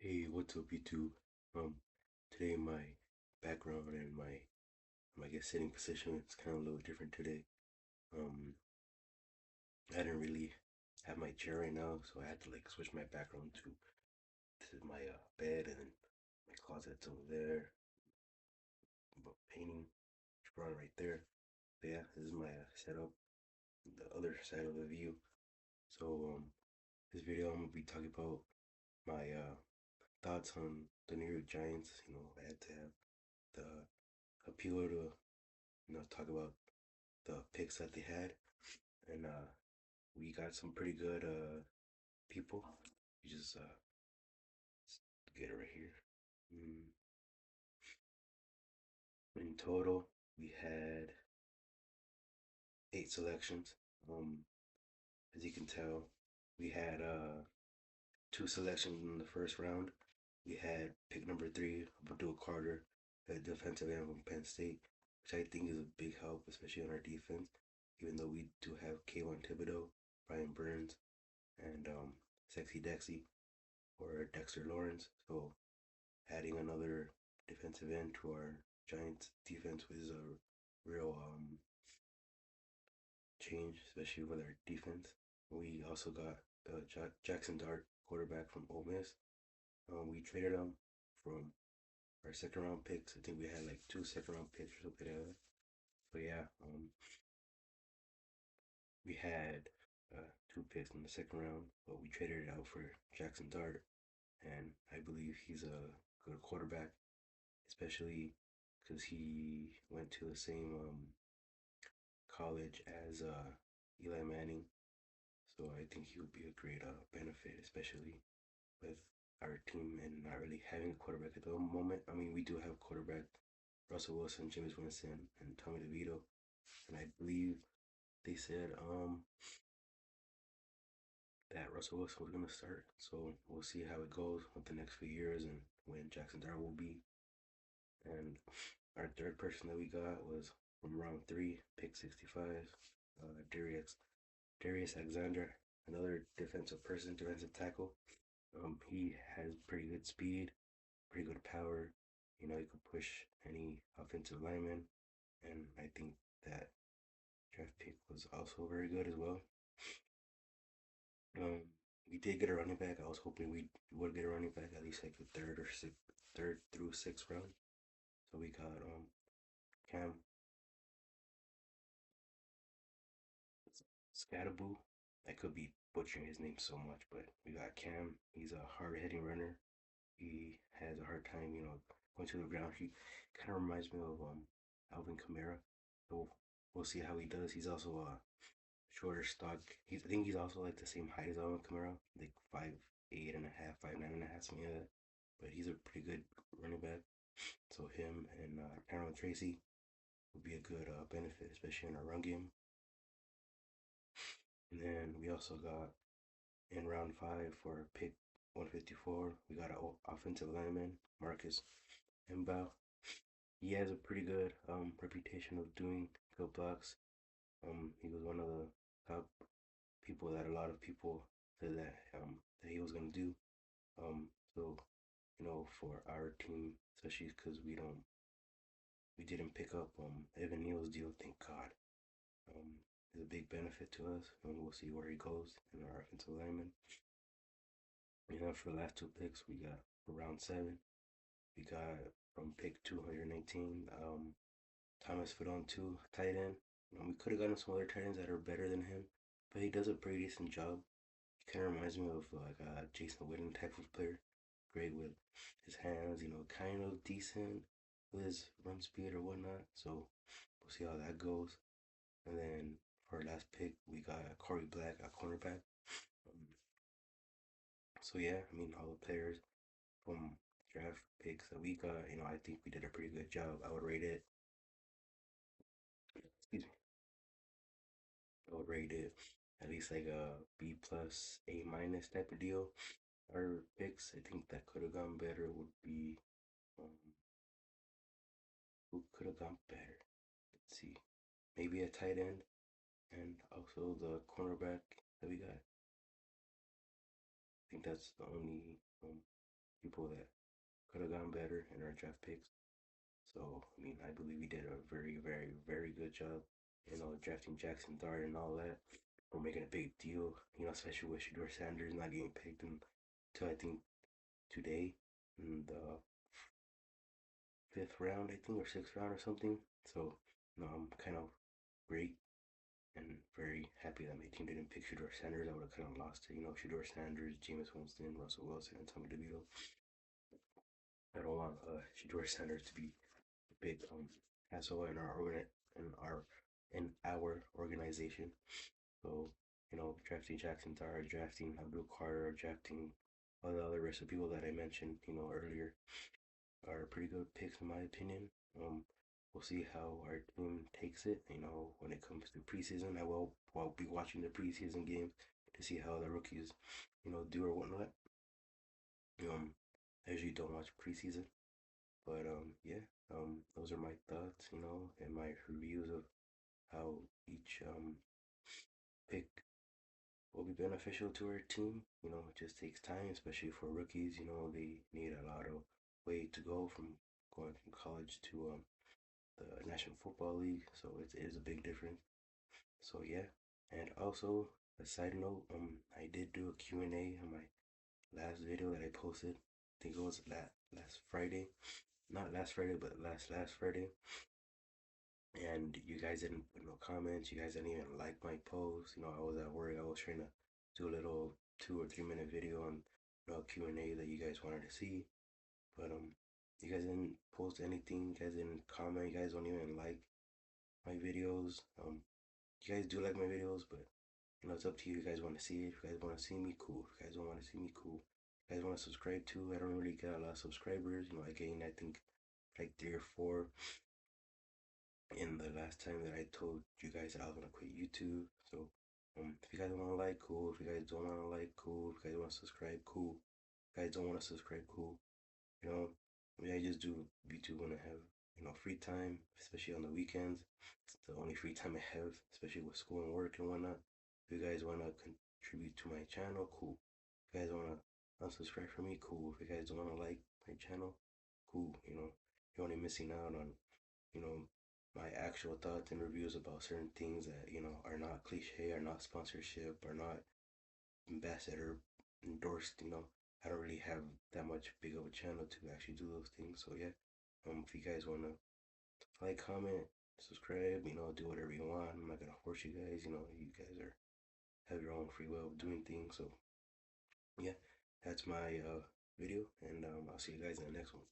Hey, what's up, YouTube? Um, Today my background and my I guess sitting position is kind of a little different today. Um, I didn't really have my chair right now, so I had to like switch my background to my bed, and then my closet's over there, but painting drawn right there. But yeah, this is my setup, the other side of the view. So this video I'm gonna be talking about my thoughts on the New York Giants. I had to have the appeal to talk about the picks that they had, and we got some pretty good people. You just get it right here. Mm, In total, we had 8 selections. Um, as you can tell, we had two selections in the first round. We had pick number three, Abdul Carter, a defensive end from Penn State, which I think is a big help, especially on our defense. Even though we do have Kayvon Thibodeau, Brian Burns, and Sexy Dexy, or Dexter Lawrence. So adding another defensive end to our Giants defense was a real change, especially with our defense. We also got Jackson Dart, quarterback from Ole Miss. We traded him from our second round picks. I think we had like two second round picks or something like that. But yeah, we had two picks in the second round, but we traded it out for Jackson Dart, and I believe he's a good quarterback, especially because he went to the same college as Eli Manning. So I think he would be a great benefit, especially with our team and not really having a quarterback at the moment. I mean, we do have quarterback Russell Wilson, James Winston, and Tommy DeVito, and I believe they said that Russell Wilson was gonna start. So we'll see how it goes with the next few years and when Jackson Dart will be. And our third person that we got was from round three, pick 65, Darius Alexander, another defensive person, defensive tackle. He has pretty good speed, pretty good power. He could push any offensive lineman, and I think that draft pick was also very good as well. Um, we did get a running back. I was hoping we would get a running back at least like the third through sixth round. So we got Cam Scattaboo. I could be butchering his name so much, but we got Cam. He's a hard-hitting runner. He has a hard time, going to the ground. He kind of reminds me of Alvin Kamara. So we'll see how he does. He's also a shorter stock. I think he's also like the same height as Alvin Kamara, like 5'8.5", 5'9.5", something like that. But he's a pretty good running back. So him and Aaron Tracy would be a good benefit, especially in our run game. And then we also got in round five for pick 154, we got an offensive lineman, Marcus Mbow. He has a pretty good reputation of doing good blocks. He was one of the top people that a lot of people said that he was gonna do. So for our team, especially because we didn't pick up Evan Neal's deal, thank God. Is a big benefit to us, and we'll see where he goes in our offensive lineman. For the last two picks, we got for round seven, we got from pick 219, Thomas Fidon 2, tight end. We could have gotten some other tight ends that are better than him, but he does a pretty decent job. He kind of reminds me of like a Jason Witten type of player. Great with his hands, kind of decent with his run speed or whatnot. So we'll see how that goes. And then for our last pick, we got Corey Black, a cornerback. Um, so yeah, I mean all the players from draft picks that we got, I think we did a pretty good job. I would rate it. Excuse me. I would rate it at least like a B plus, A minus type of deal. Our picks, I think that could have gone better would be um, who could have gone better? Let's see. Maybe a tight end and also the cornerback that we got. I think that's the only people that could have gone better in our draft picks. So, I mean, I believe we did a very, very, very good job, drafting Jackson Dart and all that. We're making a big deal, especially with Shedeur Sanders not getting picked until I think today in the fifth round, I think, or sixth round or something. So, I'm kind of great and very happy that my team didn't pick Shedeur Sanders. I would have kind of lost to, Shedeur Sanders, Jameis Winston, Russell Wilson, and Tommy DeVito. I don't want Shedeur Sanders to be a big asshole in our organization. So, drafting Jackson Dart, drafting Abdul Carter, drafting all the other rest of people that I mentioned, earlier are pretty good picks in my opinion. We'll see how our team takes it. When it comes to preseason, I'll be watching the preseason games to see how the rookies, do or whatnot. I usually don't watch preseason, but yeah. Those are my thoughts, and my reviews of how each pick will be beneficial to our team. It just takes time, especially for rookies. They need a lot of way to go from going from college to the National Football League. So it is a big difference. So yeah, and also a side note, I did do a Q&A on my last video that I posted. I think it was last Friday, not last Friday, but last Friday. And you guys didn't put no comments. You guys didn't even like my post. I was at work. I was trying to do a little 2 or 3 minute video on Q&A that you guys wanted to see, but you guys didn't post anything. You guys didn't comment. You guys don't even like my videos. You guys do like my videos, but it's up to you. You guys want to see it. If you guys want to see me, cool. If you guys don't want to see me, cool. If you guys want to subscribe too, I don't really get a lot of subscribers. I gained, I think, like 3 or 4 in the last time that I told you guys that I was gonna quit YouTube. So, if you guys want to like, cool. If you guys don't want to like, cool. If you guys want to subscribe, cool. If you guys don't want to subscribe, cool. I just do YouTube when I have, free time, especially on the weekends. It's the only free time I have, especially with school and work and whatnot. If you guys want to contribute to my channel, cool. If you guys want to unsubscribe from me, cool. If you guys don't want to like my channel, cool. You're only missing out on, you know, my actual thoughts and reviews about certain things that, are not cliche, are not sponsorship, are not ambassador endorsed. I don't really have that much big of a channel to actually do those things. So yeah, if you guys wanna like, comment, subscribe, do whatever you want. I'm not gonna force you guys. You guys have your own free will of doing things. So yeah, that's my video, and I'll see you guys in the next one.